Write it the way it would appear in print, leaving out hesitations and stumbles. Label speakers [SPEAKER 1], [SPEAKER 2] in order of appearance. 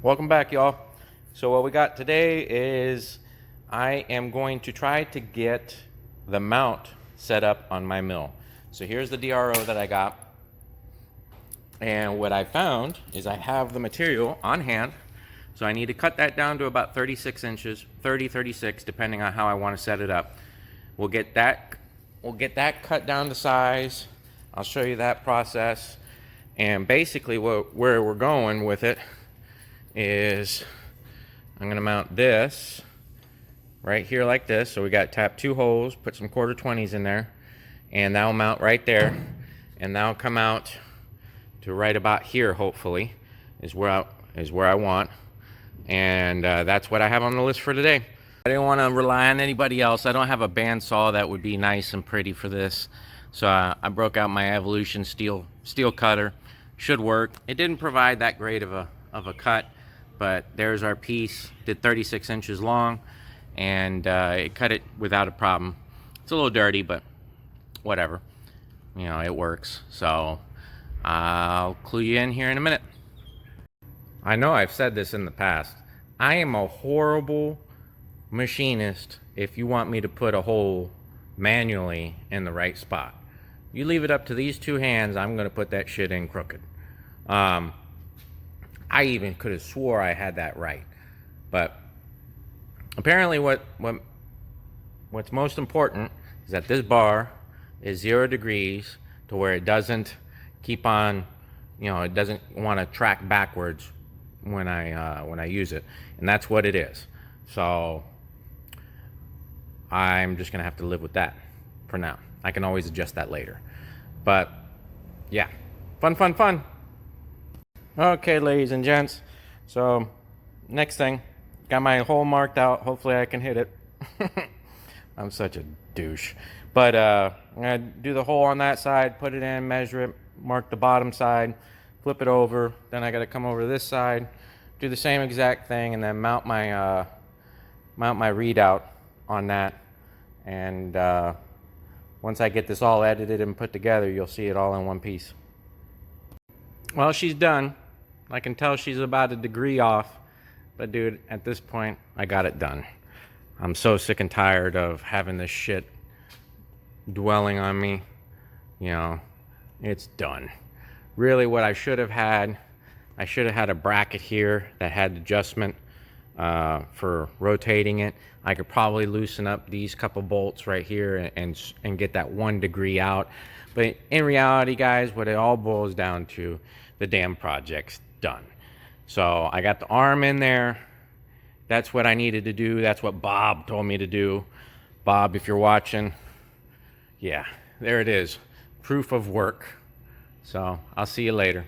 [SPEAKER 1] Welcome back, y'all. So what we got today is I am going to try to get the mount set up on my mill. So here's the DRO that I got. And what I found is I have the material on hand. So I need to cut that down to about 36 inches, 30, 36, depending on how I want to set it up. We'll get that cut down to size. I'll show you that process. And basically where we're going with it is I'm going to mount this right here like this. So we got tap 2 holes, put some 1/4-20s in there, and that'll mount right there, and that'll come out to right about here. Hopefully is where I want, and that's what I have on the list for today. I didn't want to rely on anybody else. I don't have a bandsaw that would be nice and pretty for this, so I broke out my Evolution steel cutter. Should work. It didn't provide that great of a cut, but there's our piece. Did 36 inches long, and it cut it without a problem. It's a little dirty, but whatever, you know, it works. So I'll clue you in here in a minute. I know I've said this in the past. I am a horrible machinist if you want me to put a hole manually in the right spot. You leave it up to these 2 hands, I'm gonna put that shit in crooked. I even could have swore I had that right, but apparently what's most important is that this bar is 0 degrees to where it doesn't keep on, you know, it doesn't want to track backwards when I use it, and that's what it is. So I'm just gonna have to live with that for now. I can always adjust that later, but yeah, fun. Okay, ladies and gents, so next thing, got my hole marked out. Hopefully I can hit it. I'm such a douche. But I'm gonna do the hole on that side, put it in, measure it, mark the bottom side, flip it over. Then I gotta come over to this side, do the same exact thing, and then mount my readout on that. And once I get this all edited and put together, you'll see it all in one piece. Well, she's done. I can tell she's about a degree off, but dude, at this point, I got it done. I'm so sick and tired of having this shit dwelling on me. You know, it's done. Really, what I should have had a bracket here that had adjustment for rotating it. I could probably loosen up these couple bolts right here and get that 1 degree out. But in reality, guys, what it all boils down to, the damn project's done. So I got the arm in there. That's what I needed to do. That's what Bob told me to do. Bob, if you're watching, yeah, there it is. Proof of work. So I'll see you later.